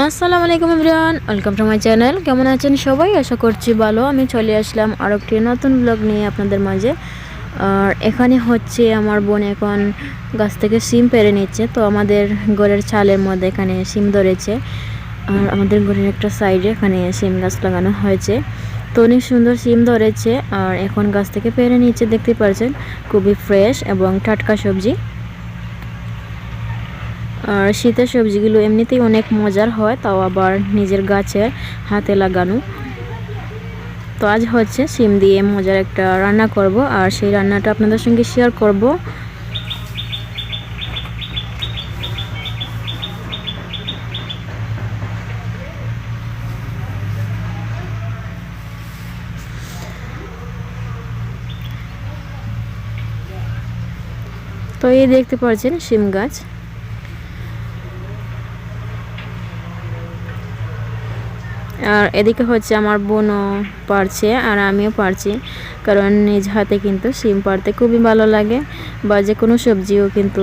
আসসালামু আলাইকুম everyone, welcome to my channel. কেমন আছেন সবাই? আশা করছি ভালো। আমি চলে আসলাম আর একটি নতুন ব্লগ নিয়ে আপনাদের মাঝে। আর এখানে হচ্ছে আমার বোন এখন গাছ থেকে সিম পেড়ে নিচ্ছে। তো আমাদের ঘরের চালের মধ্যে এখানে সিম ধরেছে, আর আমাদের ঘরের একটা সাইডে এখানে সিম গাছ লাগানো হয়েছে। তো অনেক সুন্দর সিম ধরেছে আর এখন গাছ থেকে পেড়ে নিচ্ছে, দেখতে পাচ্ছেন। খুবই ফ্রেশ এবং টাটকা সবজি। আর শীতের সবজিগুলো এমনিতেই অনেক মজার হয়, তাও আবার নিজের গাছের হাতে লাগানো। তো আজ হচ্ছে সিম দিয়ে মজার একটা রান্না করব, আর সেই রান্নাটা আপনাদের সঙ্গে শেয়ার করব। তো এই দেখতে পাচ্ছেন সিম গাছ। আর এদিকে হচ্ছে আমার বোনও পারছে আর আমিও পারছি, কারণ নিজ হাতে কিন্তু সিম পারতে খুবই ভালো লাগে। বা যে কোনো সবজিও কিন্তু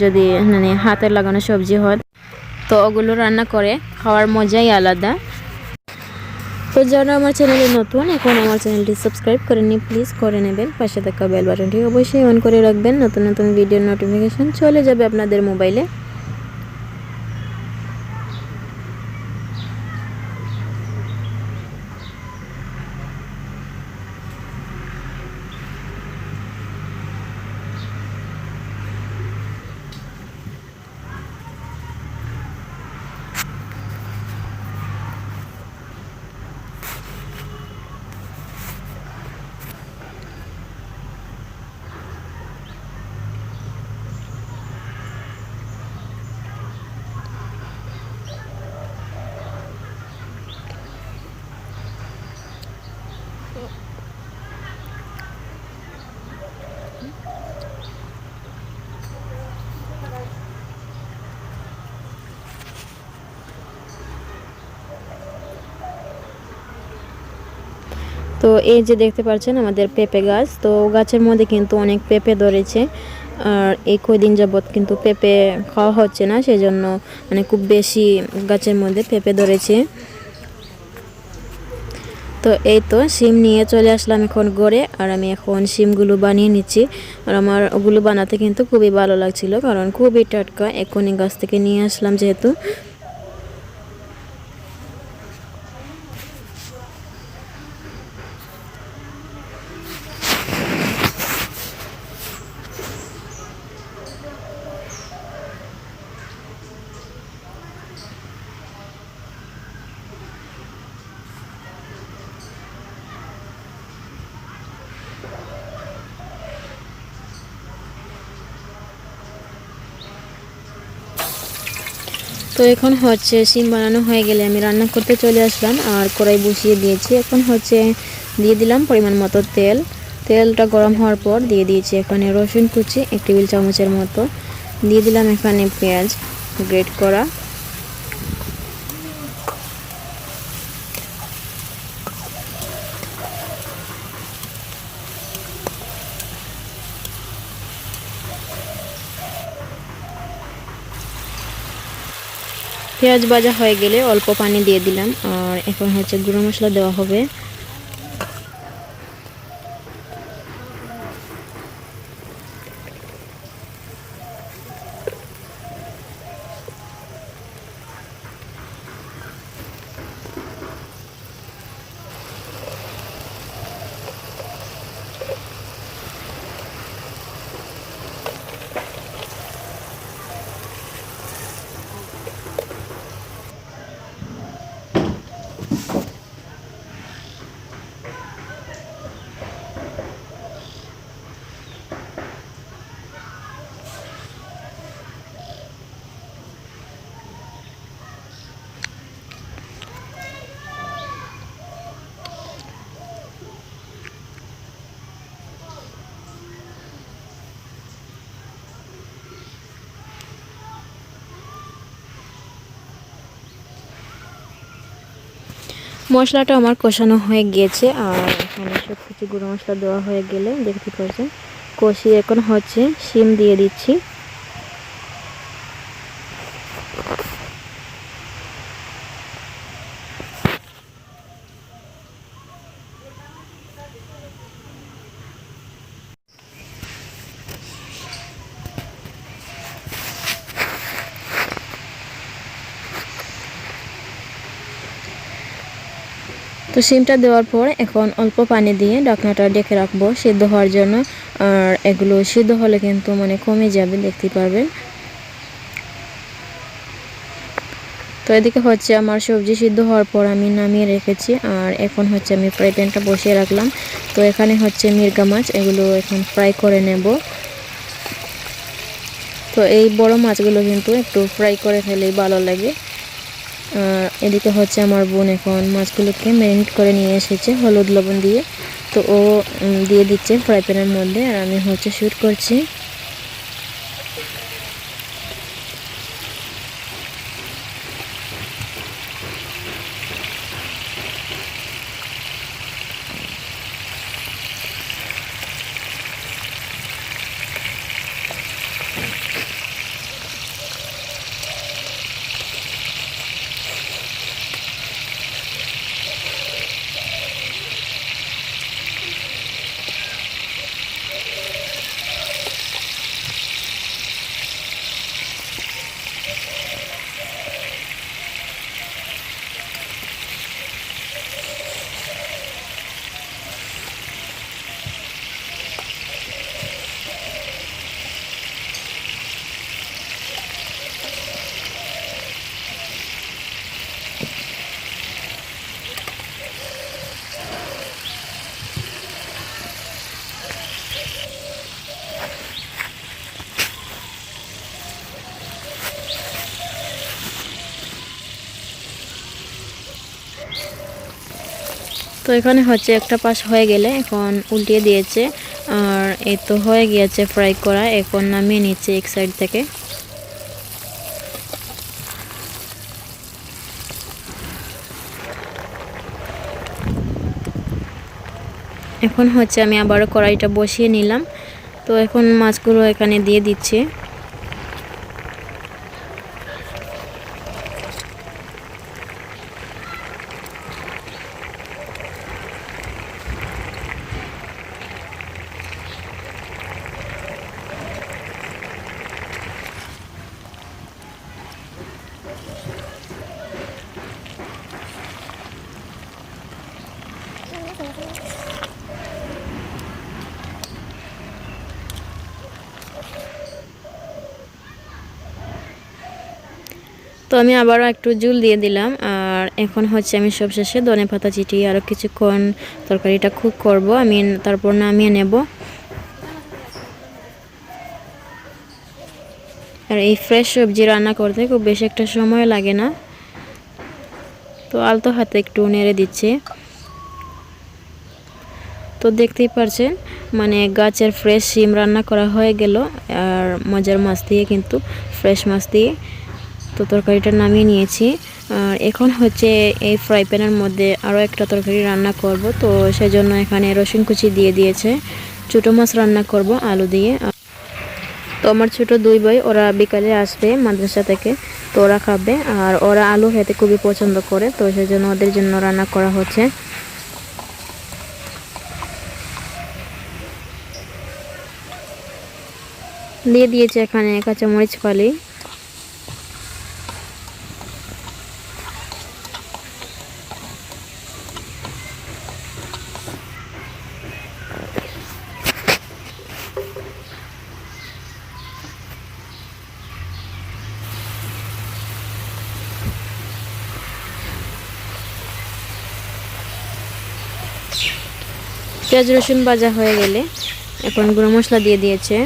যদি হাতে লাগানো সবজি হয়, তো ওগুলো রান্না করে খাওয়ার মজাই আলাদা। তো যারা আমার চ্যানেলে নতুন, এখন আমার চ্যানেলটি সাবস্ক্রাইব করেননি, প্লিজ করে নেবেন। পাশে থাকা বেল বাটনটি অবশ্যই অন করে রাখবেন, নতুন নতুন ভিডিওর নোটিফিকেশন চলে যাবে আপনাদের মোবাইলে। তো এই যে দেখতে পাচ্ছেন আমাদের পেঁপে গাছ, তো গাছের মধ্যে কিন্তু অনেক পেঁপে ধরেছে। আর এই কয়দিন যাবৎ কিন্তু পেঁপে খাওয়া হচ্ছে না, সেজন্য খুব বেশি গাছের মধ্যে পেঁপে ধরেছে। তো এই তো সিম নিয়ে চলে আসলাম এখন ঘরে, আর আমি এখন সিমগুলো বানিয়ে নিচ্ছি। আর আমার ওগুলো বানাতে কিন্তু খুবই ভালো লাগছিল, কারণ খুবই টাটকা, এখনই গাছ থেকে নিয়ে আসলাম যেহেতু। তো এখন হচ্ছে সিম বানানো হয়ে গেলে আমি রান্না করতে চলে আসলাম, আর কড়াই বসিয়ে দিয়েছি। এখন হচ্ছে দিয়ে দিলাম পরিমাণ মতো তেল। তেলটা গরম হওয়ার পর দিয়ে দিয়েছি এখানে রসুন কুচি 1 টেবিল চামচের মতো। দিয়ে দিলাম এখানে পেঁয়াজ গ্রেট করা। পেঁয়াজ ভাজা হয়ে গেলে অল্প পানি দিয়ে দিলাম, আর এখন হচ্ছে গুঁড়ো মশলা দেওয়া হবে। মশলাটা আমার কষানো হয়ে গিয়েছে, আর এখানে সব কিছু গুঁড়ো মশলা দেওয়া হয়ে গেলে দেখতে পাচ্ছেন কষিয়ে এখন হচ্ছে শিম দিয়ে দিচ্ছি। তো সিমটা দেওয়ার পর এখন অল্প পানি দিয়ে ঢাকনাটা ঢেকে রাখবো সিদ্ধ হওয়ার জন্য। আর এগুলো সিদ্ধ হলে কিন্তু মানে কমে যাবে, দেখতে পারবেন। তো এদিকে হচ্ছে আমার সবজি সিদ্ধ হওয়ার পর আমি নামিয়ে রেখেছি। আর এখন হচ্ছে আমি ফ্রাই প্যানটা বসিয়ে রাখলাম। তো এখানে হচ্ছে মির্গা মাছ, এগুলো এখন ফ্রাই করে নেব। তো এই বড় মাছগুলো কিন্তু একটু ফ্রাই করে খেলেই ভালো লাগে। এদিকে হচ্ছে আমার বোন এখন মাছগুলোকে ম্যারিনেট করে নিয়ে এসেছে হলুদ লবণ দিয়ে। তো ও দিয়ে দিচ্ছে ফ্রাই প্যানের মধ্যে, আর আমি হচ্ছে শ্যুট করছি। তো এখানে হচ্ছে একটা পাশ হয়ে গেলে এখন উল্টিয়ে দিয়েছে। আর এই তো হয়ে গিয়েছে ফ্রাই করা, এখন নামিয়ে নিচ্ছে এক সাইড থেকে। এখন হচ্ছে আমি আবারও কড়াইটা বসিয়ে নিলাম। তো এখন মাছগুলো এখানে দিয়ে দিচ্ছি। তো আমি আবারও একটু জল দিয়ে দিলাম। আর এখন হচ্ছে আমি সবশেষে ধনেপাতা ছিটিয়ে আরও কিছুক্ষণ তরকারিটা কুক করব, আমি তারপর নামিয়ে নেব। আর এই ফ্রেশ সবজি রান্না করতে খুব বেশি একটা সময় লাগে না। তো আলতো হাতে একটু নেড়ে দিচ্ছি। তো দেখতেই পারছেন মানে গাছের ফ্রেশ শিম রান্না করা হয়ে গেল, আর মজার মাছ দিয়ে, কিন্তু ফ্রেশ মাছ দিয়ে। তো তরকারিটা নামিয়ে নিয়েছি। আর এখন হচ্ছে এই ফ্রাই প্যানের মধ্যে আরও একটা তরকারি রান্না করব। তো সেজন্য এখানে রসুন কুচি দিয়ে দিয়েছে। ছোটো মাছ রান্না করব আলু দিয়ে। তো আমার ছোট দুই ভাই, ওরা বিকালে আসবে মাদ্রাসা থেকে, তো ওরা খাবে। আর ওরা আলু খেতে খুবই পছন্দ করে, তো সেজন্য ওদের জন্য রান্না করা হচ্ছে। দিয়ে দিয়েছে এখানে কাঁচামরিচ ফালি। পেঁয়াজ রসুন ভাজা হয়ে গেলে এখন গুঁড়ো মশলা দিয়ে দিয়েছে।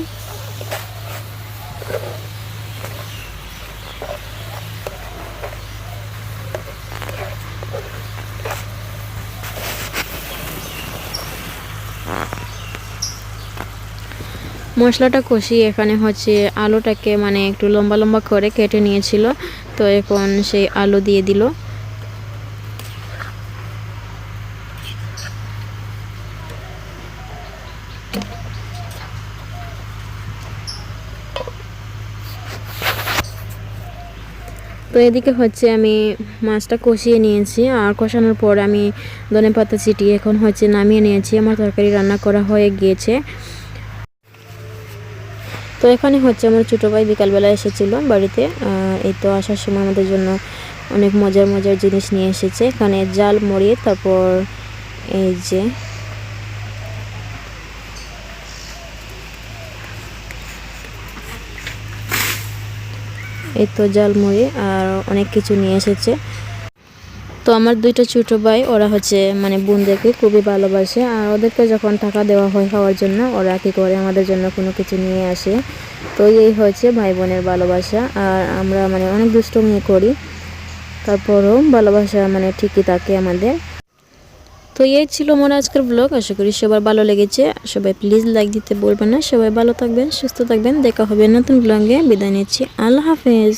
মশলাটা কষিয়ে এখানে হচ্ছে আলুটাকে মানে একটু লম্বা লম্বা করে কেটে নিয়েছিল। তো এখন সেই আলু দিয়ে দিল। তো এদিকে হচ্ছে আমি মাছটা কষিয়ে নিয়েছি। আর কষানোর পর আমি ধনেপাতা ছিটিয়ে এখন হচ্ছে নামিয়ে নিয়েছি। আমার তরকারি রান্না করা হয়ে গিয়েছে। তো এখানে হচ্ছে আমার ছোটো ভাই বিকালবেলা এসেছিল বাড়িতে। এই তো আসার সময় আমাদের জন্য অনেক মজার মজার জিনিস নিয়ে এসেছে। এখানে জাল মুড়ি, তারপর এই যে এই তো জালমুড়ি আর অনেক কিছু নিয়ে এসেছে। তো আমার দুইটা ছোট ভাই, ওরা হচ্ছে মানে বোনদেরকে খুবই ভালোবাসে, আর ওদেরকে যখন টাকা দেওয়া হয় খাওয়ার জন্য, ওরা কী করে আমাদের জন্য কোনো কিছু নিয়ে আসে। তো এই হচ্ছে ভাই বোনের ভালোবাসা। আর আমরা মানে অনেক দুষ্টুমি করি, তারপরও ভালোবাসা মানে ঠিকই থাকে আমাদের। তো এই ছিল আমার আজকের ব্লগ। আশা করি সবার ভালো লেগেছে। সবাই প্লিজ লাইক দিতে বলবেন না। সবাই ভালো থাকবেন, সুস্থ থাকবেন। দেখা হবে নতুন ব্লগে। বিদায় নিচ্ছি। আল্লাহ হাফেজ।